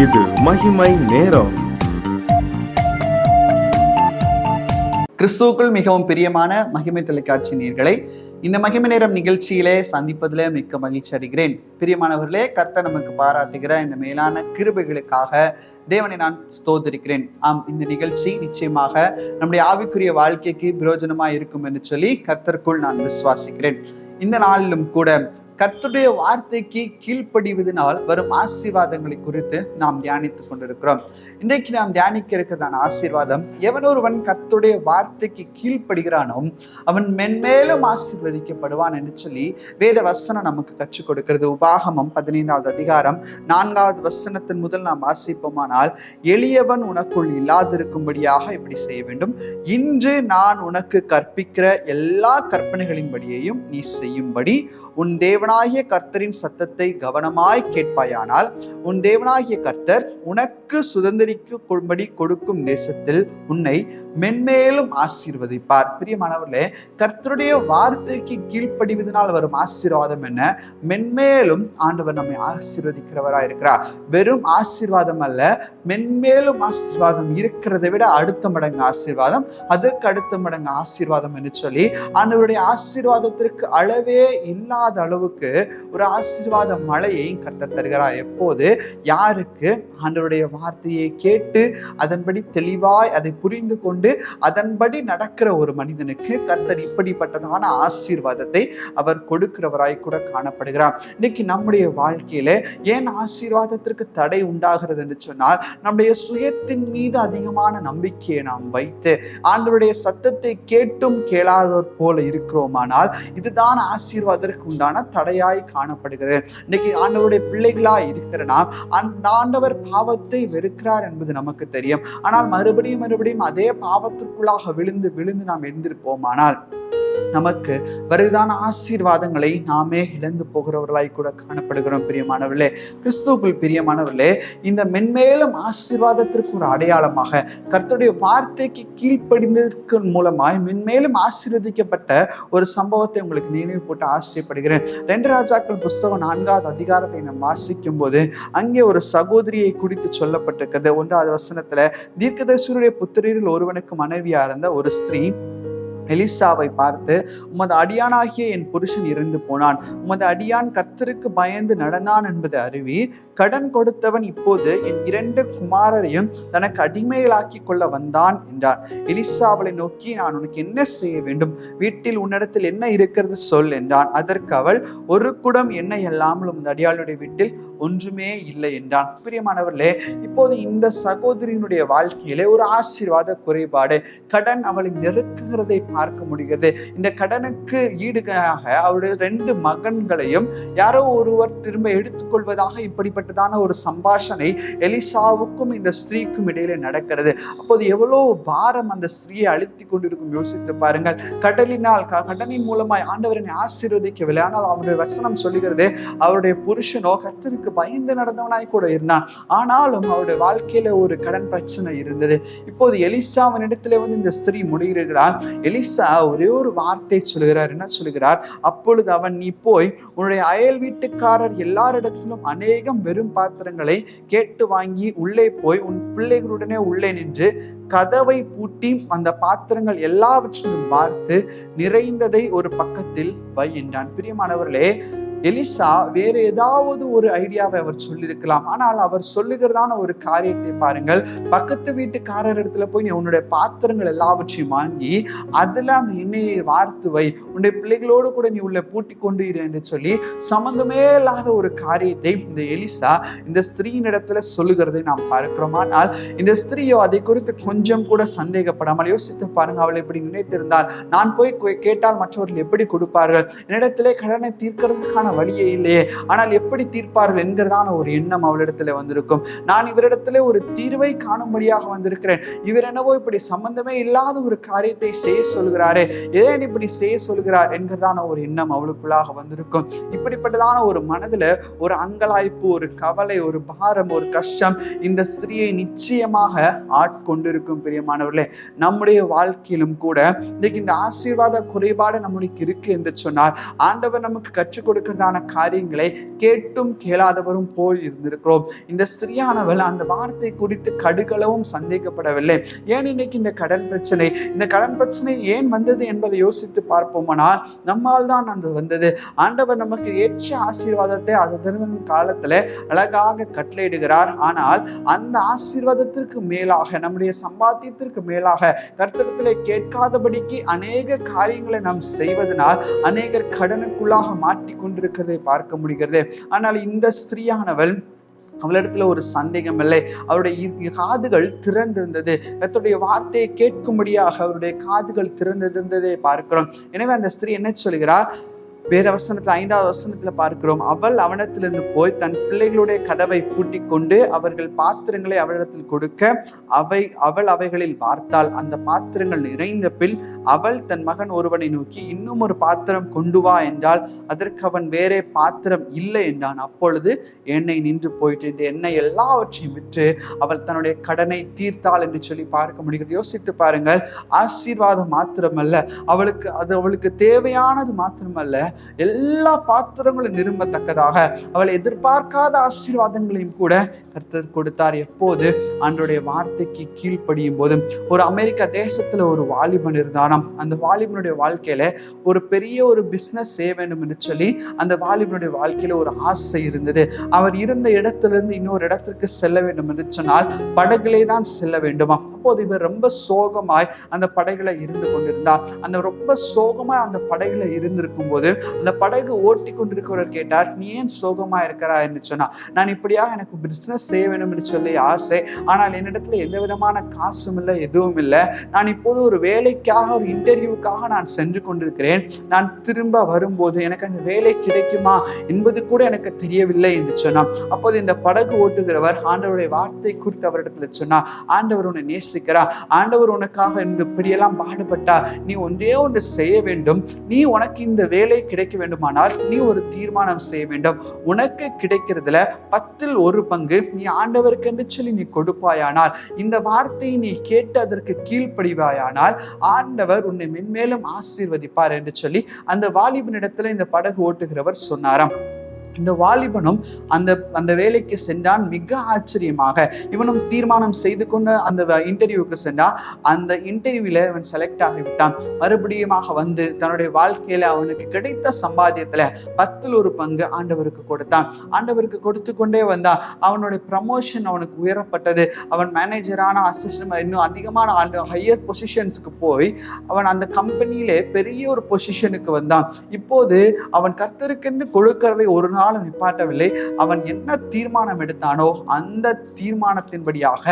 இது மகிமை நேரம். கிறிஸ்துவுக்குள் மிகவும் பிரியமான மகிமை தொலைக்காட்சி நேயர்களை இந்த மகிமை நேரம் நிகழ்ச்சியிலே சந்திப்பதில் மிக்க மகிழ்ச்சி அடைகிறேன். பிரியமானவர்களே, கர்த்தர் நமக்கு பாராட்டுகிற இந்த மேலான கிருபைகளுக்காக தேவனை நான் ஸ்தோத்திரிக்கிறேன். இந்த நிகழ்ச்சி நிச்சயமாக நம்முடைய ஆவிக்குரிய வாழ்க்கைக்கு பிரயோஜனமாக இருக்கும் என்று சொல்லி கர்த்தருக்குள் நான் விசுவாசிக்கிறேன். இந்த நாளிலும் கூட கர்த்தருடைய வார்த்தைக்கு கீழ்ப்படிவதனால் வரும் ஆசீர்வாதங்களை குறித்து நாம் தியானித்துக் கொண்டிருக்கிறோம். இன்றைக்கு நாம் தியானிக்க இருக்கிறதான ஆசீர்வாதம், எவனொருவன் கர்த்தருடைய வார்த்தைக்கு கீழ்ப்படுகிறானோ அவன் மென்மேலும் ஆசீர்வதிக்கப்படுவான் என்று சொல்லி வேத வசனம் நமக்கு கற்றுக் கொடுக்கிறது. உபாகமம் 15வது அதிகாரம் 4வது வசனத்தின் முதல் நாம் வாசிப்போமானால், எளியவன் உனக்குள் இல்லாதிருக்கும்படியாக இப்படி செய்ய வேண்டும், இன்று நான் உனக்கு கற்பிக்கிற எல்லா கற்பனைகளின்படியையும் நீ செய்யும்படி உன் தேவனாகிய கர்த்தரின் சத்தத்தை கவனமாய் கேட்பாயானால் உன் தேவனாகிய கர்த்தர் உனக்கு சுதந்திரிக்கும்படி கொடுக்கும் தேசத்தில் உன்னை மென்மேலும் ஆசீர்வதிப்பார். பிரியமானவர்களே, கர்த்தருடைய வார்த்தைக்கு கீழ்ப்படிவதனால் வரும் ஆசீர்வாதம் என்ன? மென்மேலும் ஆண்டவர் நம்மை ஆசீர்வதிக்கிறவராய் இருக்கிறார். வெறும் ஆசீர்வாதம் அல்ல, மென்மேலும் ஆசீர்வாதம் இருக்கிறதை விட அடுத்த மடங்கு ஆசீர்வாதம், அதற்கு அடுத்த மடங்கு ஆசீர்வாதம் என்று சொல்லி ஆண்டவருடைய ஆசீர்வாதத்திற்கு அளவே இல்லாத அளவுக்கு ஒரு ஆசீர்வாத மழையை கர்த்தர் தருகிறார். எப்போது? யாருக்கு ஆண்டவருடைய வார்த்தையை கேட்டு அதன்படி தெளிவாய் அதை புரிந்து கொண்டு அதன்படி நடக்கிற ஒரு மனிதனுக்கு கர்த்தர் இப்படிப்பட்டதான ஆசீர்வாதத்தை அவர் கொடுக்கிறவராய் கூட காணப்படுகிறார். இன்னைக்கு நம்முடைய வாழ்க்கையில ஏன் ஆசீர்வாதத்திற்கு தடை உண்டாகிறது என்று சொன்னால், நம்முடைய சுயத்தின் மீது அதிகமான நம்பிக்கையை நாம் வைத்து ஆண்டவருடைய சத்தத்தை கேட்டும் கேளாதவர் போல இருக்கிறோமானால் இதுதான் ஆசீர்வாதத்திற்கு உண்டான தடையாய் காணப்படுகிறது. இன்னைக்கு ஆண்டவருடைய பிள்ளைகளாய் இருக்கிற நாம் ஆண்டவர் பாவத்தை வெறுக்கிறார் என்பது நமக்கு தெரியும். ஆனால் மறுபடியும் அதே பாவத்திற்குள்ளாக விழுந்து நாம் எழுந்திருப்போமானால் நமக்கு வருதான ஆசீர்வாதங்களை நாமே இழந்து போகிறவர்களாய் கூட காணப்படுகிறோம். பிரியமானவர்களே, கிறிஸ்துவுக்குள் பிரியமானவர்களே, இந்த மென்மேலும் ஆசீர்வாதத்திற்கு ஒரு அடையாளமாக கர்த்தருடைய வார்த்தைக்கு கீழ்ப்படிந்ததற்கு மூலமாய் மென்மேலும் ஆசீர்வதிக்கப்பட்ட ஒரு சம்பவத்தை உங்களுக்கு நினைவு போட்டு ஆசைப்படுகிறேன். 2 ராஜாக்கள் புஸ்தகம் 4வது அதிகாரத்தை நாம் வாசிக்கும் போது அங்கே ஒரு சகோதரியை குறித்து சொல்லப்பட்டிருக்கிறது. 1வது வசனத்துல, தீர்க்கதரிசியுடைய புத்திரரில் ஒருவனுக்கு மனைவியா இருந்த ஒரு ஸ்திரீ எலிசாவை பார்த்து, உமது அடியானாகிய என் புருஷன் இறந்து போனான், உமது அடியான் கர்த்தருக்கு பயந்து நடந்தான் என்பது அறிவீர். கடன் கொடுத்தவன் இப்போது என் 2 குமாரரையும் தனக்கு அடிமைகளாக்கி கொள்ள வந்தான் என்றார். எலிசா அவளை நோக்கி, நான் உனக்கு என்ன செய்ய வேண்டும்? வீட்டில் உன்னிடத்தில் என்ன இருக்கிறது சொல் என்றான். அதற்கு அவள், ஒரு குடம் எண்ணெய் அல்லாமல் உமது அடியாளுடைய வீட்டில் ஒன்றுமே இல்லை என்றான். பிரியமானவர்களே, இப்போது இந்த சகோதரியினுடைய வாழ்க்கையிலே ஒரு ஆசீர்வாத குறைபாடு, கடன் அவளை நெருக்குகிறதை பார்க்க முடிகிறது. இந்த கடனுக்கு ஈடுகளாக அவருடைய 2 மகன்களையும் யாரோ ஒருவர் திரும்ப எடுத்துக்கொள்வதாக இப்படிப்பட்டதான ஒரு சம்பாஷணை எலிசாவுக்கும் இந்த ஸ்திரீக்கும் இடையிலே நடக்கிறது. அப்போது எவ்வளவு பாரம் அந்த ஸ்திரீயை அழுத்தி கொண்டிருக்கும் யோசித்து பாருங்கள். கடனின் மூலமாய் ஆண்டவரை ஆசீர்வதிக்கவில்லை. ஆனால் அவருடைய வசனம் சொல்லுகிறது, அவருடைய புருஷனோ கர்த்தருக்கு பயந்து நடந்தவனாய் கூட இருந்தான். ஆனாலும் அவருடைய வாழ்க்கையில ஒரு கடன் பிரச்சனை இருந்தது. இப்போது எலிசாவினிடத்திலே இந்த ஸ்திரீ முடிகிறார். எலிசா ஒரே ஒரு வார்த்தை சொல்கிறார். என்ன சொல்கிறார்? அப்பொழுது அவன், நீ போய் உன்னுடைய அயல் வீட்டுக்காரர் எல்லாரிடத்திலும் அநேகம் வெறும் பாத்திரங்களை கேட்டு வாங்கி உள்ளே போய் உன் பிள்ளைகளுடனே உள்ளே நின்று கதவை பூட்டி அந்த பாத்திரங்கள் எல்லாவற்றையும் பார்த்து நிறைந்ததை ஒரு பக்கத்தில் வை என்றான். பிரியமானவர்களே, எலிசா வேற ஏதாவது ஒரு ஐடியாவை அவர் சொல்லியிருக்கலாம். ஆனால் அவர் சொல்லுகிறதான ஒரு காரியத்தை பாருங்கள். பக்கத்து வீட்டுக்காரர் இடத்துல போய் உன்னுடைய பாத்திரங்கள் எல்லாவற்றையும் வாங்கி அதுல அந்த எண்ணெயை வார்த்து வை, உன்னுடைய பிள்ளைகளோடு கூட நீ உள்ள பூட்டி கொண்டு இரு என்று சொல்லி சம்பந்தமே இல்லாத ஒரு காரியத்தை இந்த எலிசா இந்த ஸ்திரீயின் இடத்துல சொல்லுகிறதை நாம் பார்க்கிறோம். ஆனால் இந்த ஸ்திரீயோ அதை குறித்து கொஞ்சம் கூட சந்தேகப்படாமல் யோசித்து பாருங்க. அவள் இப்படி நினைத்திருந்தால், நான் போய் கேட்டால் மற்றவர்கள் எப்படி கொடுப்பார்கள், என்னிடத்திலே கடனை தீர்க்கிறதுக்கான வழியே இல்லையே, ஆனால் எப்படி தீர்ப்பார்கள் என்கிறதான ஒரு எண்ணம் அவளிடத்துல வந்திருக்கும். நான் இவரிடத்துல ஒரு தீர்வை காணும்படியாக வந்திருக்கிறேன், இவர் என்னவோ இப்படி சம்பந்தமே இல்லாத ஒரு காரியத்தை செய்ய சொல்கிறாரே, ஏன் இப்படி செய்ய சொல்கிறார் என்கிறதான ஒரு எண்ணம் அவளுக்குள்ளாக வந்திருக்கும். இப்படிப்பட்டதான ஒரு மனதுல ஒரு அங்கலாய்ப்பு, ஒரு கவலை, ஒரு பாரம், ஒரு கஷ்டம் இந்த ஸ்திரீயை நிச்சயமாக ஆட்கொண்டிருக்கும். பிரியமானவர்களே, நம்முடைய வாழ்க்கையிலும் கூட இன்னைக்கு இந்த ஆசீர்வாத குறைபாடு நம்மளுக்கு இருக்கு என்று சொன்னார். ஆண்டவர் நமக்கு கற்றுக் கொடுக்கிறதான வருகிறதான காரியங்களை கேட்டும் கேளாதவரும் போல் இருந்திருக்கிறோம். இந்த ஸ்திரியானவள் அந்த வார்த்தை குறித்து கடுகளவும் சந்தேகப்படவில்லை. ஏன் இன்னைக்கு இந்த கடன் பிரச்சனை ஏன் வந்தது என்பதை யோசித்து பார்ப்போமானால் நம்மால் தான் அது வந்தது. ஆண்டவர் நமக்கு ஏற்ற ஆசீர்வாதத்தை அது காலத்துல அழகாக கட்டளையிடுகிறார். ஆனால் அந்த ஆசீர்வாதத்திற்கு மேலாக, நம்முடைய சம்பாத்தியத்திற்கு மேலாக கர்த்தரிடத்திலே கேட்காதபடிக்கு அநேக காரியங்களை நாம் செய்வதனால் அநேகர் கடனுக்குள்ளாக மாட்டிக்கொண்டிருக்கிறதை பார்க்க முடிகிறது. ஆனால் இந்த ஸ்திரீயானவள், அவளிடத்துல ஒரு சந்தேகம் இல்லை. அவருடைய காதுகள் திறந்திருந்தது. கர்த்தருடைய வார்த்தையை கேட்கும்படியாக அவருடைய காதுகள் திறந்திருந்ததை பார்க்கிறோம். எனவே அந்த ஸ்திரீ என்ன சொல்கிறார்? வேற வசனத்துல 5வது வசனத்துல பார்க்கிறோம், அவள் அவனிடத்திலிருந்து போய் தன் பிள்ளைகளுடைய கதவை பூட்டி கொண்டு அவர்கள் பாத்திரங்களை அவளிடத்தில் கொடுக்க அவள் அவைகளில் பார்த்தாள். அந்த பாத்திரங்கள் நிறைந்த பின் அவள் தன் மகன் ஒருவனை நோக்கி, இன்னும் ஒரு பாத்திரம் கொண்டு வா என்றால், அதற்கு அவன் வேறே பாத்திரம் இல்லை என்றான். அப்பொழுது எண்ணெய் நின்று போயிட்டு எண்ணெய் எல்லாவற்றையும் விற்று அவள் தன்னுடைய கடனை தீர்த்தாள் என்று சொல்லி பார்க்க முடிகிறது. யோசித்து பாருங்கள், ஆசீர்வாதம் மாத்திரமல்ல, அவளுக்கு தேவையானது மாத்திரமல்ல, எல்லா பாத்திரங்களும் நிரும்பத்தக்கதாக அவள் எதிர்பார்க்காத ஆசீர்வாதங்களையும் கூட கர்த்தர் கொடுத்தார். எப்போது? ஆண்டவருடைய வார்த்தைக்கு கீழ்ப்படியும் போது. ஒரு அமெரிக்கா தேசத்துல ஒரு வாலிபன் இருந்தானாம். அந்த வாலிபனுடைய வாழ்க்கையில ஒரு பெரிய ஒரு பிசினஸ் செய்ய வேண்டும் என்று சொல்லி அந்த வாலிபனுடைய வாழ்க்கையில ஒரு ஆசை இருந்தது. அவர் இருந்த இடத்திலிருந்து இன்னொரு இடத்திற்கு செல்ல வேண்டும் என்று சொன்னால் படகுலே தான் செல்ல வேண்டுமா. அப்போது இவர் ரொம்ப சோகமாய் அந்த படகுல இருந்து கொண்டிருந்தார். அந்த ரொம்ப சோகமாய் அந்த படகுல இருந்திருக்கும் போது அந்த படகு ஓட்டி கொண்டிருக்கிறவர் கேட்டார், நீ ஏன் சோகமா இருக்கிறா என்று சொன்னா, நான் இப்படியாக எனக்கு பிசினஸ் செய்ய வேண்டும் என்று சொல்லி ஆசை, ஆனால் என்னிடத்துல எந்த விதமான காசும் இல்லை, எதுவும் இல்லை. நான் இப்போது ஒரு வேலைக்காக, ஒரு இன்டர்வியூக்காக நான் சென்று கொண்டிருக்கிறேன். நான் திரும்ப வரும்போது எனக்கு அந்த வேலை கிடைக்குமா என்பது கூட எனக்கு தெரியவில்லை என்று சொன்னான். அப்போது இந்த படகு ஓட்டுகிறவர் ஆண்டவருடைய வார்த்தை குறித்து அவரிடத்துல சொன்னா, ஆண்டவர் உன்னை நேசிக்கிறார், ஆண்டவர் உனக்காக இப்படியெல்லாம் பாடுபட்டார், நீ ஒன்றே ஒன்று செய்ய வேண்டும், நீ உனக்கு இந்த வேலை கிடைக்க வேண்டுமானால் நீ ஒரு தீர்மானம் செய்ய வேண்டும். உனக்கு கிடைக்கிறதுல 10ல் 1 பங்கு நீ ஆண்டவருக்கு என்று சொல்லி நீ கொடுப்பாயானால், இந்த வார்த்தையை நீ கேட்டு அதற்கு கீழ்ப்படிவாயானால் ஆண்டவர் உன்னை மென்மேலும் ஆசீர்வதிப்பார் என்று சொல்லி அந்த வாலிபனிடத்துல இந்த படகு ஓட்டுகிறவர் சொன்னாராம். இந்த வாலிபனும் அந்த வேலைக்கு சென்றான். மிக ஆச்சரியமாக இவனும் தீர்மானம் செய்து கொண்டு அந்த இன்டர்வியூக்கு சென்றான். அந்த இன்டர்வியூல இவன் செலக்ட் ஆகிவிட்டான். மறுபடியுமாக வந்து தன்னுடைய வாழ்க்கையில அவனுக்கு கிடைத்த சம்பாத்தியத்துல 10ல் 1 பங்கு ஆண்டவருக்கு கொடுத்தான். ஆண்டவருக்கு கொடுத்து கொண்டே வந்தான். அவனுடைய ப்ரமோஷன் அவனுக்கு உயரப்பட்டது. அவன் மேனேஜரான, அசிஸ்டன்ட், இன்னும் அதிகமான ஹையர் பொசிஷன்ஸுக்கு போய் அவன் அந்த கம்பெனியிலே பெரிய ஒரு பொசிஷனுக்கு வந்தான். இப்போது அவன் கர்த்தருக்கென்று கொடுக்கிறதை ஒரு நாள் நிப்பாட்டவில்லை. அவன் என்ன தீர்மானம் எடுத்தானோ அந்த தீர்மானத்தின்படியாக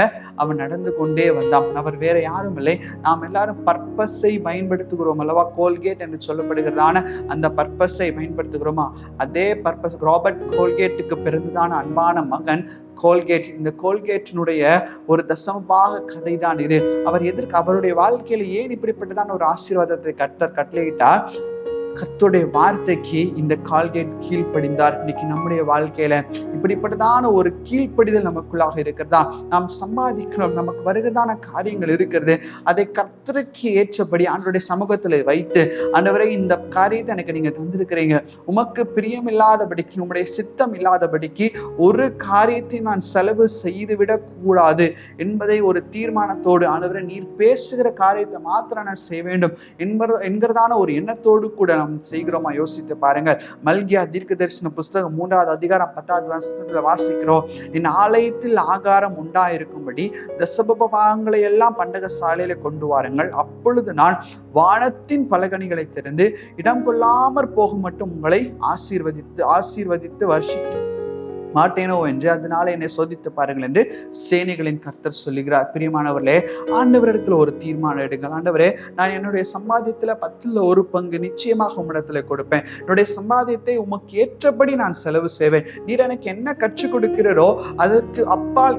அவன் நடந்து கொண்டே வந்தான். அவர் வேற யாரும் இல்லை, நாம் எல்லாரும் பர்பஸை பயன்படுத்துகிறோம் அல்லவா, கோல்கேட் என்று சொல்லப்படுகிறதான அந்த பர்பஸை பயன்படுத்துகிறோமா, அதே பர்பஸ் ராபர்ட் கோல்கேட்டுக்கு பிறந்ததான அன்பான மகன் கோல்கேட். இந்த கோல்கேட்டினுடைய ஒரு தசமபாக கதை தான் இது. அவருடைய வாழ்க்கையில ஏன் இப்படிப்பட்டதான ஒரு ஆசீர்வாதத்தை கர்த்தர் கட்டளையிட்டார்? கர்த்தருடைய வார்த்தைக்கு இந்த கால்கேட் கீழ்ப்படிந்தார். இன்னைக்கு நம்முடைய வாழ்க்கையில இப்படிப்பட்டதான ஒரு கீழ்ப்படிதல் நமக்குள்ளாக இருக்கிறதா? நாம் சம்பாதிக்கிறோம், நமக்கு வருகிறதான காரியங்கள் இருக்கிறது, அதை கர்த்தருக்கு ஏற்றபடி ஆண்டவருடைய சமூகத்துல வைத்து, ஆண்டவரே இந்த காரியத்தை எனக்கு நீங்க தந்திருக்கிறீங்க, உமக்கு பிரியம் இல்லாதபடிக்கு, உம்முடைய சித்தம் இல்லாதபடிக்கு ஒரு காரியத்தை நான் செலவு செய்துவிடக் கூடாது என்பதை ஒரு தீர்மானத்தோடு, ஆண்டவரே நீர் பேசுகிற காரியத்தை மாத்திரம் நான் செய்ய வேண்டும் என்கிறதான ஒரு எண்ணத்தோடு கூட செய்கிறோமா? யோசித்து பாருங்கள். மல்கியா தீர்க்கதரிசன புஸ்தகம் 3வது அதிகாரம் 10வது வசனத்துல வாசிக்கிறோம், என் ஆலயத்தில் ஆகாரம் உண்டாயிருக்கும்படி தசமபாகங்களை எல்லாம் பண்டக சாலையில கொண்டு வாருங்கள், அப்பொழுது நான் வானத்தின் பலகணிகளை திறந்து இடம் கொள்ளாமற் போகும் மட்டும் உங்களை ஆசீர்வதித்து வர்ஷிக்க மாட்டேனோ என்று, அதனால என்னை சோதித்து பாருங்கள் என்று சேனைகளின் கர்த்தர் சொல்லுகிறார். பிரியமானவர்களே, ஆண்டவரிடத்துல ஒரு தீர்மானம் எடுங்கள். ஆண்டவரே, நான் என்னுடைய சம்பாத்தியத்துல 10ல் 1 பங்கு நிச்சயமாக உம்மிடத்துல கொடுப்பேன். என்னுடைய சம்பாத்தியத்தை உமக்கு ஏற்றபடி நான் செலவு செய்வேன். நீர் எனக்கு என்ன கற்றுக் கொடுக்கிறோ அதற்கு அப்பால்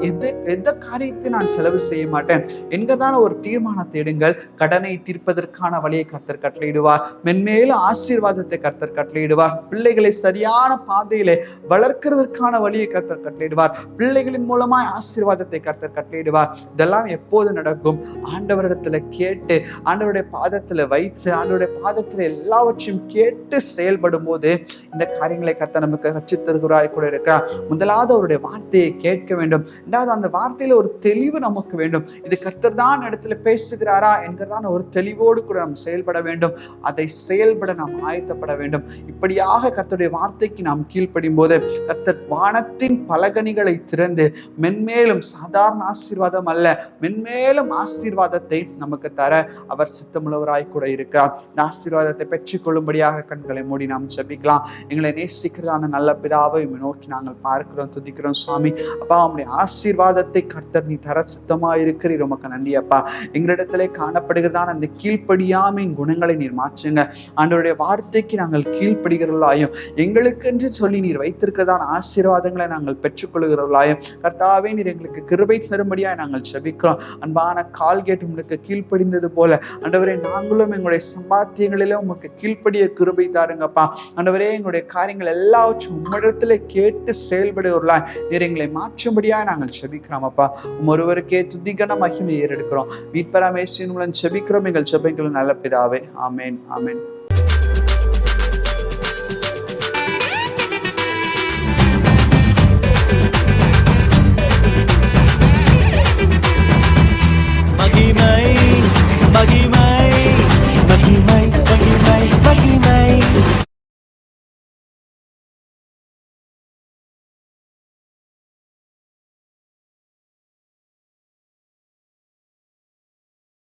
எந்த காரியத்தை நான் செலவு செய்ய மாட்டேன் என்கிறதான ஒரு தீர்மானத்தை எடுங்கள். கடனை தீர்ப்பதற்கான வழியை கர்த்தர் கட்டளையிடுவார். மென்மேலும் ஆசீர்வாதத்தை கர்த்தர் கட்டளையிடுவார். பிள்ளைகளை சரியான பாதையிலே வளர்க்கிறதுக்கான வழியை கர்த்தர் கட்டளையிடுவார். பிள்ளைகளின் மூலமாய் ஆசீர்வாதத்தை கர்த்தர் கட்டளையிடுவார். இதெல்லாம் எப்போது நடக்கும்? ஆண்டவரிடத்துல கேட்டு, ஆண்டவருடைய பாதத்துல வைத்து, ஆண்டவருடைய பாதத்துல எல்லாவற்றையும் கேட்டு செயல்படும் போது இந்த காரியங்களை கர்த்தர் நமக்கு கற்றுத் தருகிறாய் கூட இருக்கிறார். முதலாவது அவருடைய வார்த்தையை கேட்க வேண்டும். இரண்டாவது அந்த வார்த்தையில ஒரு தெளிவு நமக்கு வேண்டும். இது கர்த்தர் தான் இடத்துல பேசுகிறாரா என்கிறதான ஒரு தெளிவோடு கூட நாம் செயல்பட வேண்டும். அதை செயல்பட நாம் ஆயத்தப்பட வேண்டும். இப்படியாக கர்த்தருடைய வார்த்தைக்கு நாம் கீழ்ப்படியும் போது கர்த்தர் வானத்தின் பலகணிகளை திறந்து மென்மேலும் சாதாரண ஆசீர்வாதம் அல்ல, மென்மேலும் ஆசீர்வாதத்தை நமக்கு தர அவர் சித்தமுள்ளவராய் கூட இருக்கிறார். இந்த ஆசீர்வாதத்தை பெற்றுக் கொள்ளும்படியாக கண்களை மூடி நாம் ஜெபிக்கலாம். எங்களை நேசிக்கிறதான நல்ல பிதாவை நோக்கி நாங்கள் பார்க்கிறோம், துதிக்கிறோம். சுவாமி அப்பா, உம்முடைய ஆசீர்வாதத்தை கர்த்தர் நீ தர சித்தமா இருக்கிறீர். உமக்கு நன்றி அப்பா. எங்களிடத்திலே காணப்படுகிறதான அந்த கீழ்ப்படியாமையின் குணங்களை நீர் மாற்றுங்க. ஆண்டவருடைய வார்த்தைக்கு நாங்கள் கீழ்ப்படுகிறவர்களாயும், எங்களுக்கு என்று சொல்லி நீர் வைத்திருக்கிறதான ஆசீர்வாதங்களை நாங்கள் பெற்றுக்கொள்கிறவர்களாயும் கர்த்தாவே நீர் எங்களுக்கு கிருபை தரும்படியாய் நாங்கள் ஜெபிக்கிறோம். அன்பான கால்கேட் உங்களுக்கு கீழ்ப்படிந்தது போல ஆண்டவரே நாங்களும் எங்களுடைய சம்பாத்தியங்களிலும் உமக்கு கீழ்ப்படிய கிருபை தாருங்கப்பா. ஆண்டவரே எங்களுடைய காரியங்கள் எல்லாவற்றும் உம்மிடத்திலே கேட்டு செயல்படுகிறவர்களாய் நீர் எங்களை மாற்றும்படியாய் நாங்கள் ஜெபிக்கிறோம் அப்பா. ஒருவருக்கே துதிகன மகிமை ஏறெடுக்கிறோம். மீட்பராம் இயேசுவின் மூலம் ஜெபிக்கிறோம் எங்கள் ஜெபங்கள் நல்ல பிதாவே. ஆமென், ஆமென்.